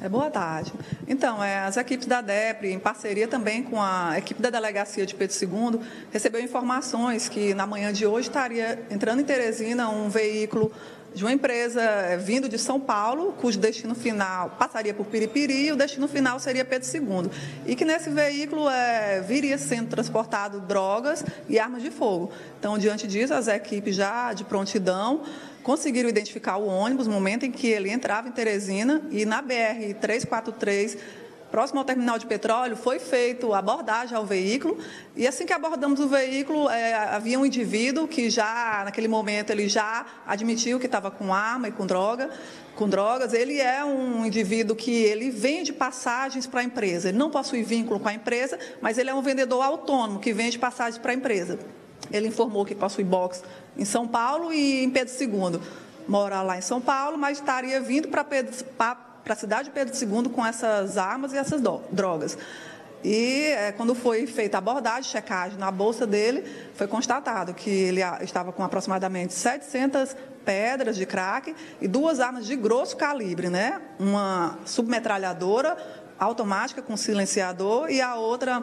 Boa tarde. Então, as equipes da DEPRE, em parceria também com a equipe da Delegacia de Pedro II, recebeu informações que na manhã de hoje estaria entrando em Teresina um veículo de uma empresa vindo de São Paulo, cujo destino final passaria por Piripiri e o destino final seria Pedro II. E que nesse veículo viria sendo transportado drogas e armas de fogo. Então, diante disso, as equipes já de prontidão conseguiram identificar o ônibus no momento em que ele entrava em Teresina e na BR-343, próximo ao terminal de petróleo, foi feita a abordagem ao veículo e assim que abordamos o veículo, havia um indivíduo que já, naquele momento, ele já admitiu que estava com arma e com drogas. Ele é um indivíduo que ele vende passagens para a empresa, ele não possui vínculo com a empresa, mas ele é um vendedor autônomo que vende passagens para a empresa. Ele informou que possui box em São Paulo e em Pedro II. Mora lá em São Paulo, mas estaria vindo para a cidade de Pedro II com essas armas e essas drogas. E quando foi feita a abordagem, checagem na bolsa dele, foi constatado que ele estava com aproximadamente 700 pedras de crack e 2 armas de grosso calibre, né? Uma submetralhadora automática com silenciador e a outra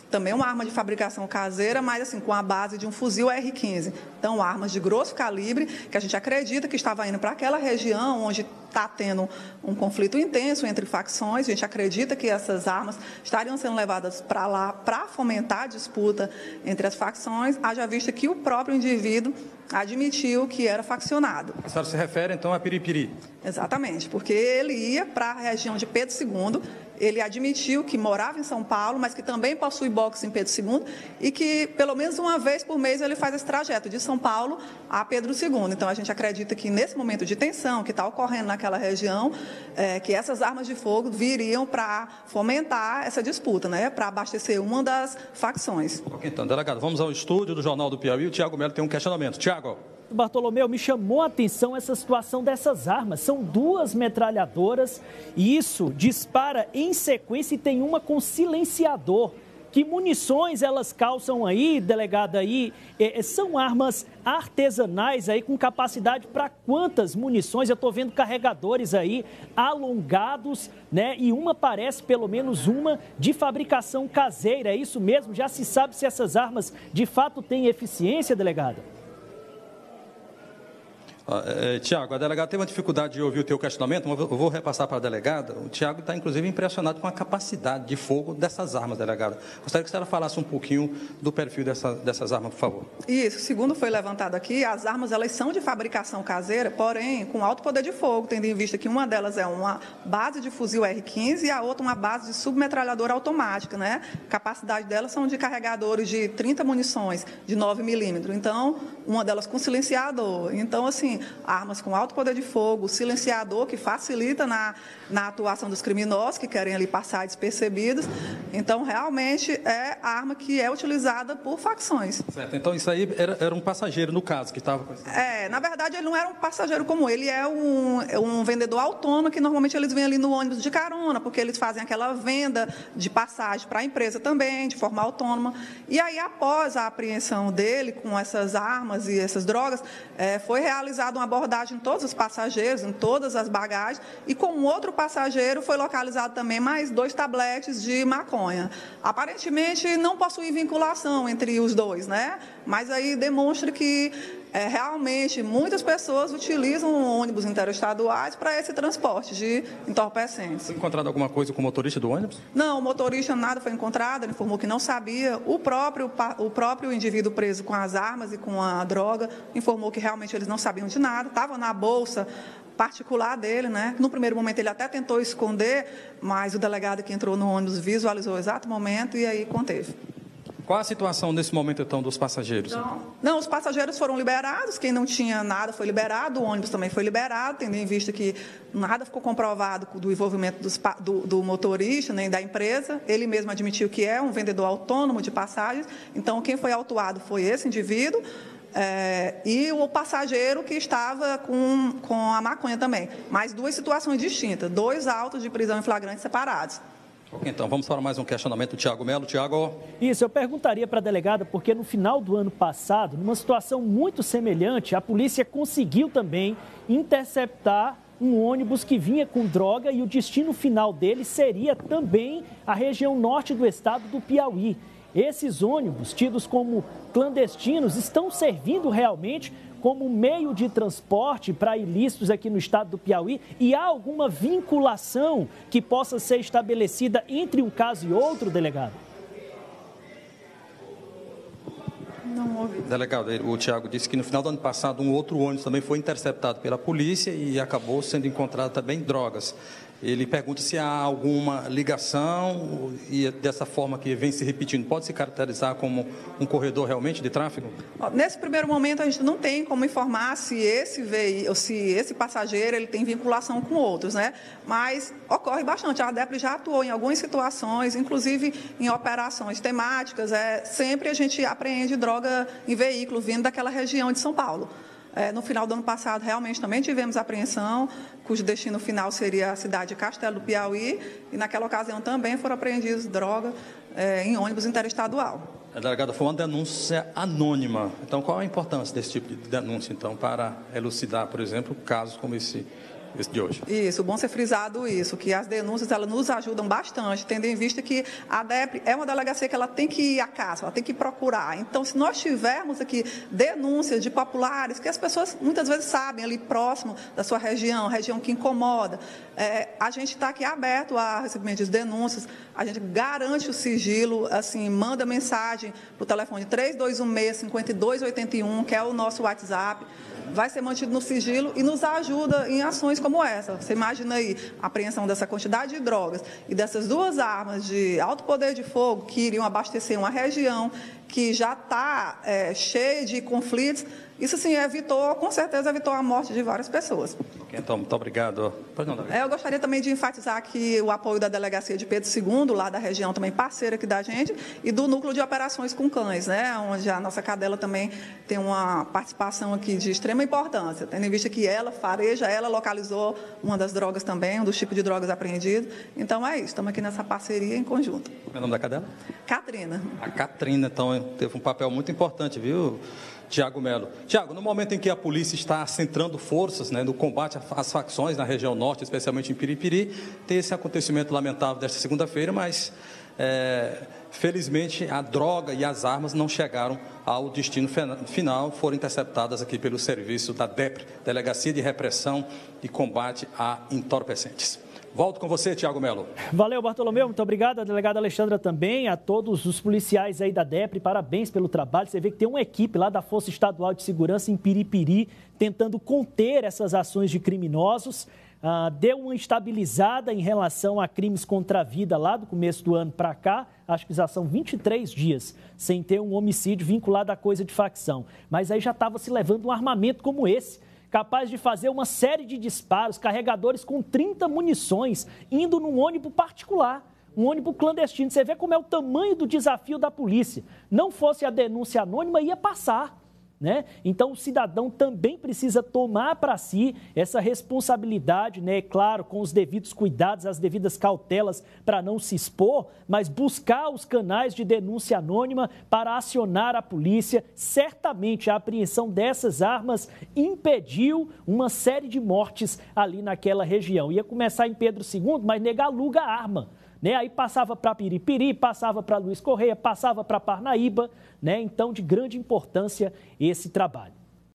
também uma arma de fabricação caseira, mas assim, com a base de um fuzil R15. Então, armas de grosso calibre, que a gente acredita que estava indo para aquela região onde está tendo um conflito intenso entre facções. A gente acredita que essas armas estariam sendo levadas para lá para fomentar a disputa entre as facções, haja vista que o próprio indivíduo admitiu que era faccionado. A senhora se refere, então, a Piripiri? Exatamente, porque ele ia para a região de Pedro II, ele admitiu que morava em São Paulo, mas que também possui box em Pedro II e que, pelo menos uma vez por mês, ele faz esse trajeto de São Paulo a Pedro II. Então, a gente acredita que, nesse momento de tensão que está ocorrendo naquela região, que essas armas de fogo viriam para fomentar essa disputa, né, para abastecer uma das facções. Ok, então, delegado, vamos ao estúdio do Jornal do Piauí. O Tiago Melo tem um questionamento. Tiago. Bartolomeu, me chamou a atenção essa situação dessas armas. São 2 metralhadoras e isso dispara em sequência e tem uma com silenciador. Que munições elas calçam aí, delegada aí? São armas artesanais aí com capacidade para quantas munições? Eu estou vendo carregadores aí alongados, né? E uma parece, pelo menos uma, de fabricação caseira. É isso mesmo? Já se sabe se essas armas de fato têm eficiência, delegada? Tiago, a delegada tem uma dificuldade de ouvir o teu questionamento, mas eu vou repassar para a delegada. O Tiago está, inclusive, impressionado com a capacidade de fogo dessas armas, delegada. Gostaria que a senhora falasse um pouquinho do perfil dessas armas, por favor. Isso, segundo foi levantado aqui, as armas elas são de fabricação caseira, porém com alto poder de fogo, tendo em vista que uma delas é uma base de fuzil R15 e a outra uma base de submetralhadora automática, né? A capacidade delas são de carregadores de 30 munições de 9 milímetros. Então, uma delas com silenciador. Então, assim, armas com alto poder de fogo, silenciador que facilita na atuação dos criminosos que querem ali passar despercebidos. Então, realmente, é a arma que é utilizada por facções. Certo. Então, isso aí era um passageiro, no caso, que estava... Na verdade, ele não era um passageiro comum, ele é um vendedor autônomo que normalmente eles vêm ali no ônibus de carona, porque eles fazem aquela venda de passagem para a empresa também, de forma autônoma. E aí, após a apreensão dele com essas armas e essas drogas, foi realizada uma abordagem em todos os passageiros, em todas as bagagens, e com um outro passageiro foi localizado também mais 2 tabletes de maconha. Aparentemente, não possui vinculação entre os dois, né? Mas aí demonstra que realmente muitas pessoas utilizam ônibus interestaduais para esse transporte de entorpecentes. Foi encontrado alguma coisa com o motorista do ônibus? Não, o motorista nada foi encontrado, ele informou que não sabia. O próprio indivíduo preso com as armas e com a droga informou que realmente eles não sabiam de nada, estava na bolsa particular dele, né? No primeiro momento ele até tentou esconder, mas o delegado que entrou no ônibus visualizou o exato momento e aí conteve. Qual a situação nesse momento, então, dos passageiros? Não, os passageiros foram liberados, quem não tinha nada foi liberado, o ônibus também foi liberado, tendo em vista que nada ficou comprovado do envolvimento do motorista, nem da empresa. Ele mesmo admitiu que é um vendedor autônomo de passagens, então quem foi autuado foi esse indivíduo, e o passageiro que estava com a maconha também. Mas 2 situações distintas, 2 autos de prisão em flagrante separados. Ok, então vamos para mais um questionamento do Tiago Melo. Tiago. Isso, eu perguntaria para a delegada, porque no final do ano passado, numa situação muito semelhante, a polícia conseguiu também interceptar um ônibus que vinha com droga e o destino final dele seria também a região norte do estado do Piauí. Esses ônibus, tidos como clandestinos, estão servindo realmente como meio de transporte para ilícitos aqui no estado do Piauí? E há alguma vinculação que possa ser estabelecida entre um caso e outro, delegado? Não ouvi. Delegado, o Tiago disse que no final do ano passado um outro ônibus também foi interceptado pela polícia e acabou sendo encontrado também drogas. Ele pergunta se há alguma ligação e dessa forma que vem se repetindo, pode se caracterizar como um corredor realmente de tráfego? Nesse primeiro momento, a gente não tem como informar se esse passageiro ele tem vinculação com outros, né? Mas ocorre bastante. A DEPRI já atuou em algumas situações, inclusive em operações temáticas. Sempre a gente apreende droga em veículo vindo daquela região de São Paulo. No final do ano passado, realmente, também tivemos apreensão, cujo destino final seria a cidade de Castelo do Piauí, e naquela ocasião também foram apreendidas drogas em ônibus interestadual. Delegada, foi uma denúncia anônima. Então, qual a importância desse tipo de denúncia, então, para elucidar, por exemplo, casos como esse de hoje? Isso, bom ser frisado isso, que as denúncias elas nos ajudam bastante, tendo em vista que a DEPRI é uma delegacia que ela tem que ir à caça, ela tem que procurar. Então, se nós tivermos aqui denúncias de populares, que as pessoas muitas vezes sabem, ali próximo da sua região que incomoda, a gente está aqui aberto a recebimento de denúncias, a gente garante o sigilo, assim, manda mensagem para o telefone 3216-5281, que é o nosso WhatsApp, vai ser mantido no sigilo e nos ajuda em ações como essa. Você imagina aí a apreensão dessa quantidade de drogas e dessas duas armas de alto poder de fogo que iriam abastecer uma região que já está cheia de conflitos. Isso, sim, com certeza evitou a morte de várias pessoas. Então, muito obrigado. Eu gostaria também de enfatizar aqui o apoio da Delegacia de Pedro II, lá da região também parceira aqui da gente, e do Núcleo de Operações com Cães, né, onde a nossa cadela também tem uma participação aqui de extrema importância, tendo em vista que ela localizou uma das drogas também, um dos tipos de drogas apreendidos. Então, é isso, estamos aqui nessa parceria em conjunto. Qual é o nome da cadela? Catrina. A Catrina, então, teve um papel muito importante, viu, Tiago Melo? Tiago, no momento em que a polícia está centrando forças, né, no combate às facções na região norte, especialmente em Piripiri, tem esse acontecimento lamentável desta segunda-feira, mas felizmente a droga e as armas não chegaram ao destino final, foram interceptadas aqui pelo serviço da DEPRI, Delegacia de Repressão e Combate a Entorpecentes. Volto com você, Tiago Melo. Valeu, Bartolomeu. Muito obrigado. A delegada Alexandra também, a todos os policiais aí da DEPRI. Parabéns pelo trabalho. Você vê que tem uma equipe lá da Força Estadual de Segurança em Piripiri tentando conter essas ações de criminosos. Deu uma estabilizada em relação a crimes contra a vida lá do começo do ano para cá. Acho que já são 23 dias sem ter um homicídio vinculado a coisa de facção. Mas aí já estava se levando um armamento como esse, capaz de fazer uma série de disparos, carregadores com 30 munições, indo num ônibus particular, um ônibus clandestino. Você vê como é o tamanho do desafio da polícia. Não fosse a denúncia anônima, ia passar, né? Então, o cidadão também precisa tomar para si essa responsabilidade, né? Claro, com os devidos cuidados, as devidas cautelas para não se expor, mas buscar os canais de denúncia anônima para acionar a polícia. Certamente a apreensão dessas armas impediu uma série de mortes ali naquela região. Ia começar em Pedro II, mas aluga a arma, né? Aí passava para Piripiri, passava para Luiz Correia, passava para Parnaíba, né? Então, de grande importância esse trabalho.